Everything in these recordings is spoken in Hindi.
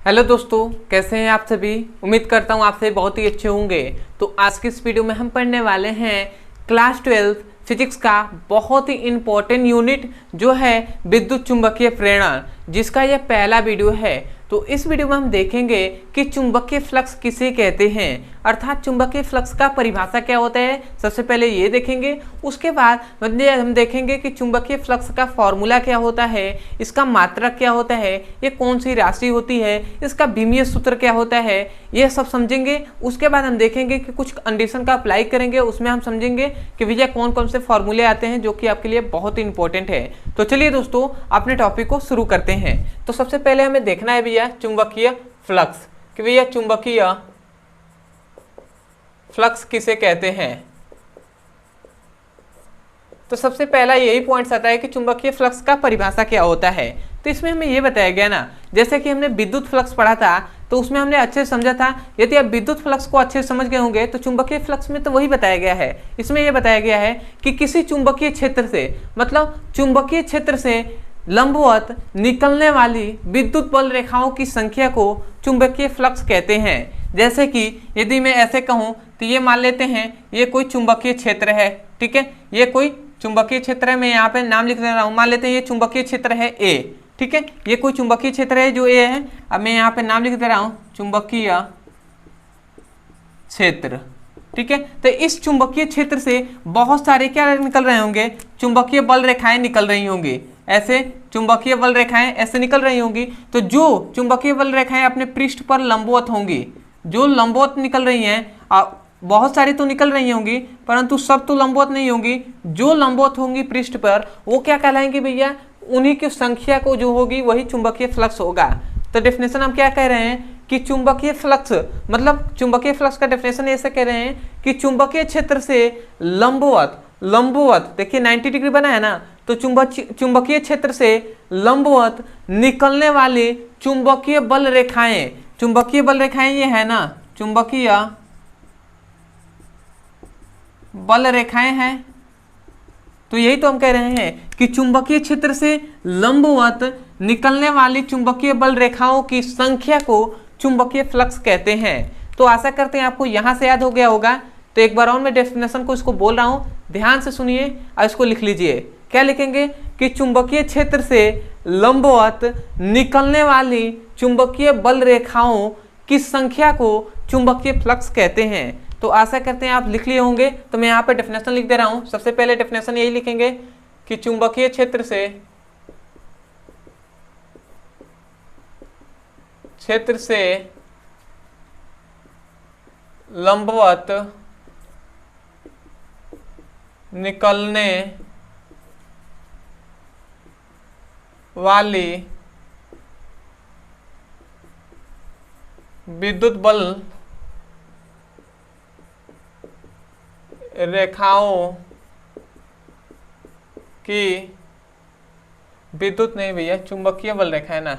हेलो दोस्तों, कैसे हैं आप सभी। उम्मीद करता हूं आप सभी बहुत ही अच्छे होंगे। तो आज की इस वीडियो में हम पढ़ने वाले हैं क्लास 12 फिजिक्स का बहुत ही इम्पोर्टेंट यूनिट जो है विद्युत चुंबकीय प्रेरण, जिसका यह पहला वीडियो है। तो इस वीडियो में हम देखेंगे कि चुंबकीय फ्लक्स किसे कहते हैं, अर्थात चुंबकीय फ्लक्स का परिभाषा क्या होता है। सबसे पहले ये देखेंगे, उसके बाद हम देखेंगे कि चुंबकीय फ्लक्स का फॉर्मूला क्या होता है, इसका मात्रक क्या होता है, ये कौन सी राशि होती है, इसका विमीय सूत्र क्या होता है, ये सब समझेंगे। उसके बाद हम देखेंगे कि कुछ कंडीशन का अप्लाई करेंगे, उसमें हम समझेंगे कि भैया कौन कौन से फॉर्मूले आते हैं जो कि आपके लिए बहुत ही इंपॉर्टेंट है। तो चलिए दोस्तों, अपने टॉपिक को शुरू करते हैं। तो सबसे पहले हमें देखना है भैया चुंबकीय फ्लक्स, कि भैया चुंबकीय फ्लक्स किसे कहते हैं। तो सबसे पहला यही पॉइंट आता है कि चुंबकीय फ्लक्स का परिभाषा क्या होता है। तो इसमें हमें यह बताया गया ना, जैसे कि हमने विद्युत फ्लक्स पढ़ा था, तो उसमें हमने अच्छे से समझा था। यदि आप विद्युत फ्लक्स को अच्छे से समझ गए होंगे तो चुंबकीय फ्लक्स में तो वही बताया गया है। इसमें यह बताया गया है कि किसी चुंबकीय क्षेत्र से, मतलब चुंबकीय क्षेत्र से लंबवत निकलने वाली विद्युत बल रेखाओं की संख्या को चुंबकीय फ्लक्स कहते हैं। जैसे कि यदि मैं ऐसे कहूं तो ये मान लेते हैं ये कोई चुंबकीय क्षेत्र है, ठीक है, ये कोई चुंबकीय क्षेत्र है। मैं यहाँ पे नाम लिख दे रहा हूँ, मान लेते हैं ये चुंबकीय क्षेत्र है ए, ठीक है, ये कोई चुंबकीय क्षेत्र है जो ए है। अब मैं यहाँ पे नाम लिख दे रहा हूँ चुंबकीय क्षेत्र, ठीक है। तो इस चुंबकीय क्षेत्र से बहुत सारे क्या निकल रहे होंगे, चुंबकीय बल रेखाएं निकल रही होंगी। ऐसे चुंबकीय बल रेखाएं ऐसे निकल रही होंगी। तो जो चुंबकीय बल रेखाएं अपने पृष्ठ पर लंबवत होंगी, जो लंबवत निकल रही हैं, बहुत सारी तो निकल रही होंगी परंतु सब तो लंबवत नहीं होंगी। जो लंबवत होंगी पृष्ठ पर वो क्या कहलाएंगी भैया, उन्हीं की संख्या को जो होगी वही चुंबकीय फ्लक्स होगा। तो डेफिनेशन हम क्या कह रहे हैं कि चुंबकीय फ्लक्स, मतलब चुंबकीय फ्लक्स का डेफिनेशन ऐसे कह रहे हैं कि चुंबकीय क्षेत्र से लंबवत देखिए 90 डिग्री बना है ना, तो चुंबकीय क्षेत्र से लंबवत निकलने वाली चुंबकीय बल रेखाएं ये है ना, चुंबकीय बल रेखाएं हैं। तो यही तो हम कह रहे हैं कि चुंबकीय क्षेत्र से लंबवत निकलने वाली चुंबकीय बल रेखाओं की संख्या को चुंबकीय फ्लक्स कहते हैं। तो आशा करते हैं आपको यहां से याद हो गया होगा। तो एक बार और मैं डेफिनेशन को इसको बोल रहा हूं, ध्यान से सुनिए और इसको लिख लीजिए। क्या लिखेंगे कि चुंबकीय क्षेत्र से लंबवत निकलने वाली चुंबकीय बल रेखाओं की संख्या को चुंबकीय फ्लक्स कहते हैं। तो आशा करते हैं आप लिख लिए होंगे। तो मैं यहाँ पे डेफिनेशन लिख दे रहा हूं। सबसे पहले डेफिनेशन यही लिखेंगे कि चुंबकीय क्षेत्र से लंबवत निकलने वाली विद्युत बल रेखाओं की, विद्युत नहीं भैया चुंबकीय बल रेखा है ना,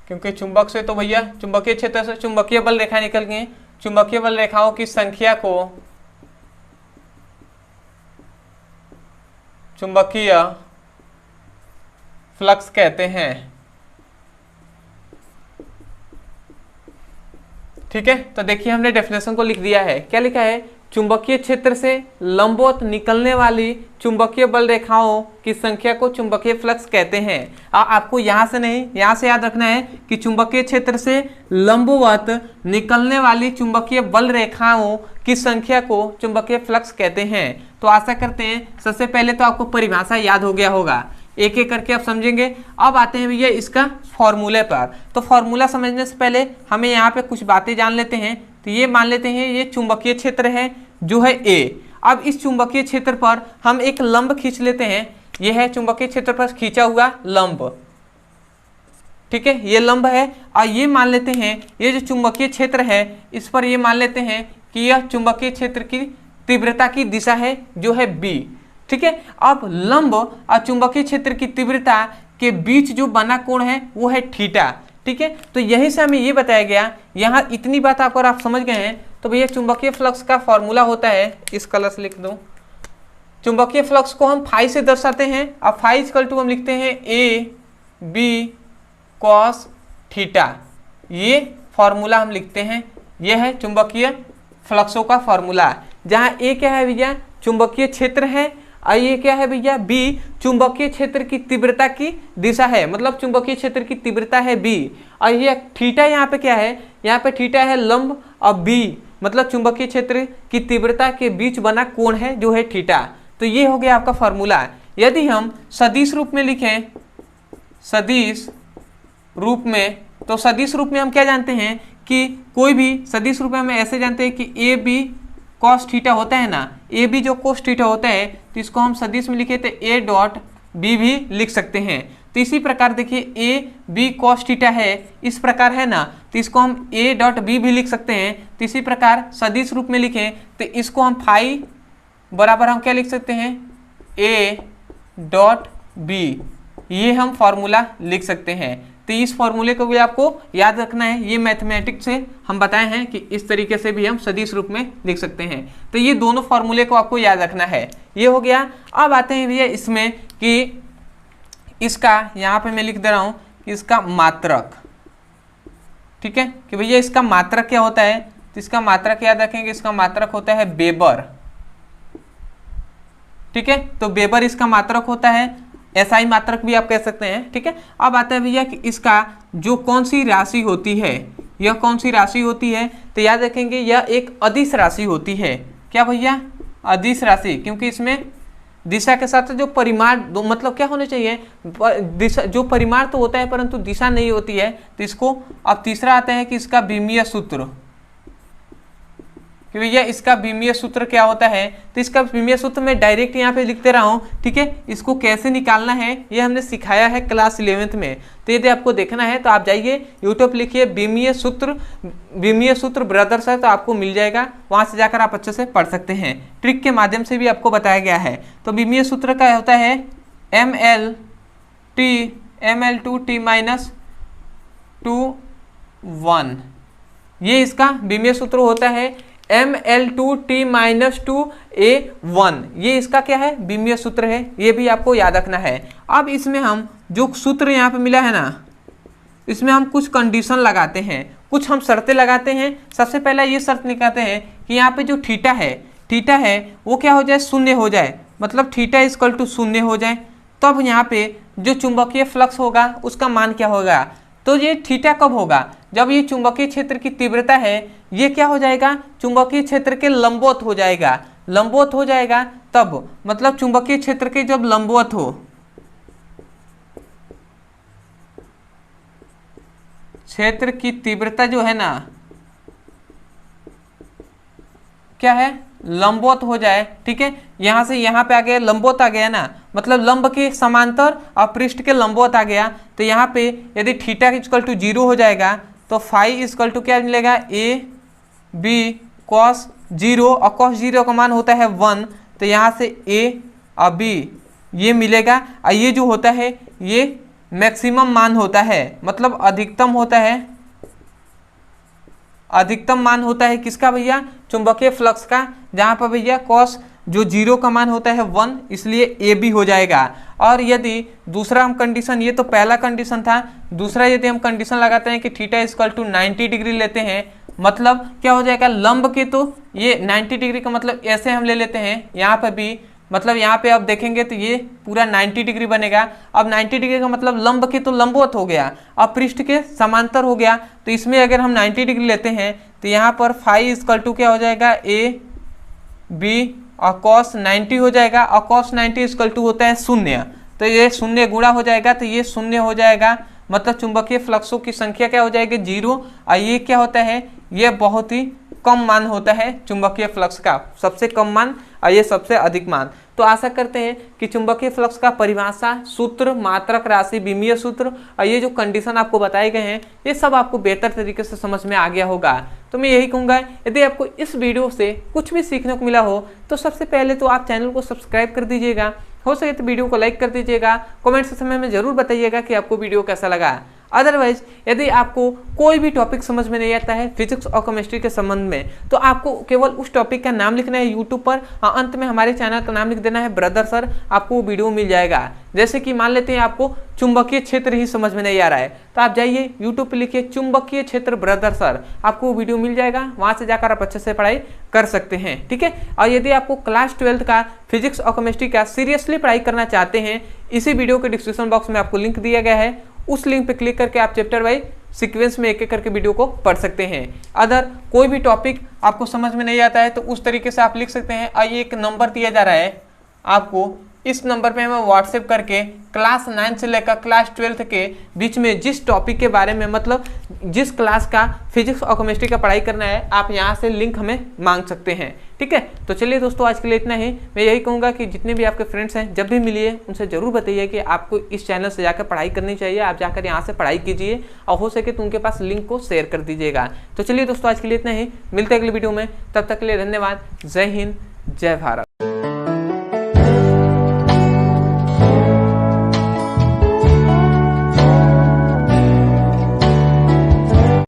क्योंकि चुंबक से तो भैया चुंबकीय क्षेत्र से चुंबकीय बल रेखा निकल गई। चुंबकीय बल रेखाओं की संख्या को चुंबकीय फ्लक्स कहते हैं, ठीक है। तो देखिए हमने डेफिनेशन को लिख दिया है। क्या लिखा है, चुंबकीय क्षेत्र से लंबवत निकलने वाली चुंबकीय बल रेखाओं की संख्या को चुंबकीय फ्लक्स कहते हैं। आपको यहां से नहीं, यहां से याद रखना है कि चुंबकीय क्षेत्र से लंबवत निकलने वाली चुंबकीय बल रेखाओं की संख्या को चुंबकीय फ्लक्स कहते हैं। तो आशा करते हैं सबसे पहले तो आपको परिभाषा याद हो गया होगा, एक एक करके आप समझेंगे। अब आते हैं भैया इसका फॉर्मूले पर। तो फॉर्मूला समझने से पहले हमें यहाँ पे कुछ बातें जान लेते हैं। तो ये मान लेते हैं ये चुंबकीय क्षेत्र है जो है ए। अब इस चुंबकीय क्षेत्र पर हम एक लंब खींच लेते हैं। ये है चुंबकीय क्षेत्र पर खींचा हुआ लंब, ठीक है, ये लंब है। और ये मान लेते हैं ये जो चुंबकीय क्षेत्र है इस पर ये मान लेते हैं कि यह चुंबकीय क्षेत्र की तीव्रता की दिशा है जो है बी, ठीक है। अब लंब और चुंबकीय क्षेत्र की तीव्रता के बीच जो बना कोण है वो है थीटा, ठीक है। तो यही से हमें ये बताया गया। यहाँ इतनी बात अगर आप समझ गए हैं तो भैया चुंबकीय फ्लक्स का फॉर्मूला होता है, इस कलर से लिख दो। चुंबकीय फ्लक्स को हम फाई से दर्शाते हैं। अब फाई इक्वल टू हम लिखते हैं ए बी कॉस थीटा। ये फॉर्मूला हम लिखते हैं, ये है चुंबकीय फ्लक्सों का फॉर्मूला, जहाँ ए क्या है भैया चुंबकीय क्षेत्र है और ये क्या है भैया बी चुंबकीय क्षेत्र की तीव्रता की दिशा है, मतलब चुंबकीय क्षेत्र की तीव्रता है बी। और ये थीटा यहाँ पे क्या है, यहाँ पे थीटा है लंब और बी मतलब चुंबकीय क्षेत्र की तीव्रता के बीच बना कोण है जो है थीटा। तो ये हो गया आपका फॉर्मूला। यदि हम सदिश रूप में लिखें, सदिश रूप में, तो सदिश रूप में हम क्या जानते हैं कि कोई भी सदिश रूप में हम ऐसे जानते हैं कि ए बी कॉस थीटा होता है ना, ए बी जो कोस थीटा होता है तो इसको हम सदिश में लिखे तो ए डॉट बी भी लिख सकते हैं। तो इसी प्रकार देखिए ए बी कॉस थीटा है, इस प्रकार है ना, तो इसको हम ए डॉट बी भी लिख सकते हैं। तो इसी प्रकार सदिश रूप में लिखें तो इसको हम फाई बराबर हम क्या लिख सकते हैं ए डॉट बी, ये हम फॉर्मूला लिख सकते हैं। तो इस फॉर्मूले को भी आपको याद रखना है, ये मैथमेटिक्स से हम बताए हैं कि इस तरीके से भी हम सदिश रूप में लिख सकते हैं। तो ये दोनों फॉर्मूले को आपको याद रखना है, ये हो गया। अब आते हैं भैया इसमें कि इसका यहाँ पे मैं लिख दे रहा हूँ कि इसका मात्रक, ठीक है, कि भैया इसका मात्रक क्या होता है, तो इसका मात्रक याद रखेंगे, इसका मात्रक होता है वेबर, ठीक है। तो वेबर इसका मात्रक होता है, एसआई मात्रक भी आप कह सकते हैं, ठीक है। अब आता है भैया कि इसका जो कौन सी राशि होती है, यह कौन सी राशि होती है, तो याद रखेंगे यह एक अदिश राशि होती है। क्या भैया अदिश राशि, क्योंकि इसमें दिशा के साथ जो परिमाण मतलब क्या होने चाहिए, दिशा जो परिमाण तो होता है परंतु दिशा नहीं होती है। तो इसको अब तीसरा आता है कि इसका विमीय सूत्र, कि भैया इसका विमीय सूत्र क्या होता है। तो इसका विमीय सूत्र मैं डायरेक्ट यहाँ पे लिखते रहा हूँ, ठीक है। इसको कैसे निकालना है ये हमने सिखाया है क्लास 11th में। तो यदि आपको देखना है तो आप जाइए यूट्यूब लिखिए विमीय सूत्र ब्रदर्स है, तो आपको मिल जाएगा, वहाँ से जाकर आप अच्छे से पढ़ सकते हैं। ट्रिक के माध्यम से भी आपको बताया गया है। तो विमीय सूत्र का होता है ML2T-2 ये इसका विमीय सूत्र होता है ML2T-2A1, ये इसका क्या है विमीय सूत्र है, ये भी आपको याद रखना है। अब इसमें हम जो सूत्र यहाँ पे मिला है ना, इसमें हम कुछ कंडीशन लगाते हैं, कुछ हम शर्तें लगाते हैं। सबसे पहला ये शर्त निकालते हैं कि यहाँ पे जो थीटा है वो क्या हो जाए, शून्य हो जाए, मतलब थीटा इक्वल टू शून्य हो जाए। तब यहाँ पे जो चुंबकीय फ्लक्स होगा उसका मान क्या होगा, तो ये थीटा कब होगा, जब ये चुंबकीय क्षेत्र की तीव्रता है ये क्या हो जाएगा, चुंबकीय क्षेत्र के लंबवत हो जाएगा, लंबवत हो जाएगा तब, मतलब चुंबकीय क्षेत्र के जब लंबवत हो, क्षेत्र की तीव्रता जो है ना क्या है लंबवत हो जाए, ठीक है। यहाँ से यहाँ पे आ गया लंबवत आ गया ना, मतलब लंब के समांतर और पृष्ठ के लंबवत आ गया। तो यहाँ पे यदि थीटा इक्वल टू 0 हो जाएगा तो फाई इक्वल टू क्या मिलेगा, ए बी कॉस 0, और कॉस 0 का मान होता है 1। तो यहाँ से ए और बी ये मिलेगा, और ये जो होता है ये मैक्सिमम मान होता है, मतलब अधिकतम होता है, अधिकतम मान होता है किसका भैया, चुंबकीय फ्लक्स का, जहाँ पर भैया कॉस जो 0 का मान होता है 1, इसलिए ए बी हो जाएगा। और यदि दूसरा हम कंडीशन, ये तो पहला कंडीशन था, दूसरा यदि हम कंडीशन लगाते हैं कि थीटा इक्वल टू 90 डिग्री लेते हैं, मतलब क्या हो जाएगा लंब के, तो ये 90 डिग्री का मतलब ऐसे हम ले लेते हैं, यहाँ पर भी मतलब यहाँ पे आप देखेंगे तो ये पूरा 90 डिग्री बनेगा। अब 90 डिग्री का मतलब लंब के तो लंबवत हो गया, अब पृष्ठ के समांतर हो गया। तो इसमें अगर हम 90 डिग्री लेते हैं तो यहाँ पर फाई इक्वल टू क्या हो जाएगा, ए बी और कॉस 90 हो जाएगा, और कॉस 90 इक्वल टू होता है 0। तो ये 0 गुणा हो जाएगा, तो ये 0 हो जाएगा, मतलब चुंबकीय फ्लक्सों की संख्या क्या हो जाएगी 0। और ये क्या होता है, ये बहुत ही कम मान होता है चुंबकीय फ्लक्स का, सबसे कम मान और ये सबसे अधिक मान। तो आशा करते हैं कि चुंबकीय फ्लक्स का परिभाषा, सूत्र, मात्रक राशि, विमीय सूत्र और ये जो कंडीशन आपको बताए गए हैं ये सब आपको बेहतर तरीके से समझ में आ गया होगा। तो मैं यही कहूँगा, यदि आपको इस वीडियो से कुछ भी सीखने को मिला हो तो सबसे पहले तो आप चैनल को सब्सक्राइब कर दीजिएगा, हो सके तो वीडियो को लाइक कर दीजिएगा, कमेंट सेक्शन में जरूर बताइएगा कि आपको वीडियो कैसा लगा। अदरवाइज यदि आपको कोई भी टॉपिक समझ में नहीं आता है फिजिक्स और केमिस्ट्री के संबंध में, तो आपको केवल उस टॉपिक का नाम लिखना है यूट्यूब पर, अंत में हमारे चैनल का नाम लिख देना है ब्रदर सर, आपको वीडियो मिल जाएगा। जैसे कि मान लेते हैं आपको चुंबकीय क्षेत्र ही समझ में नहीं आ रहा है, तो आप जाइए यूट्यूब पे लिखिए चुंबकीय क्षेत्र ब्रदर सर, आपको वीडियो मिल जाएगा, वहां से जाकर आप अच्छे से पढ़ाई कर सकते हैं। ठीक है, और यदि आपको क्लास 12 का फिजिक्स और केमिस्ट्री का सीरियसली पढ़ाई करना चाहते हैं, इसी वीडियो के डिस्क्रिप्शन बॉक्स में आपको लिंक दिया गया है, उस लिंक पे क्लिक करके आप चैप्टर वाइज सीक्वेंस में एक एक करके वीडियो को पढ़ सकते हैं। अगर कोई भी टॉपिक आपको समझ में नहीं आता है तो उस तरीके से आप लिख सकते हैं। आइए एक नंबर दिया जा रहा है आपको, इस नंबर पे हमें व्हाट्सएप करके क्लास 9 से लेकर क्लास 12 के बीच में जिस टॉपिक के बारे में, मतलब जिस क्लास का फिजिक्स और केमिस्ट्री का पढ़ाई करना है, आप यहाँ से लिंक हमें मांग सकते हैं। ठीक है, तो चलिए दोस्तों आज के लिए इतना ही। मैं यही कहूँगा कि जितने भी आपके फ्रेंड्स हैं जब भी मिलिए उनसे जरूर बताइए कि आपको इस चैनल से जाकर पढ़ाई करनी चाहिए, आप जाकर यहाँ से पढ़ाई कीजिए और हो सके तो उनके पास लिंक को शेयर कर दीजिएगा। तो चलिए दोस्तों आज के लिए इतना ही, मिलते हैं अगली वीडियो में, तब तक के लिए धन्यवाद। जय हिंद, जय भारत।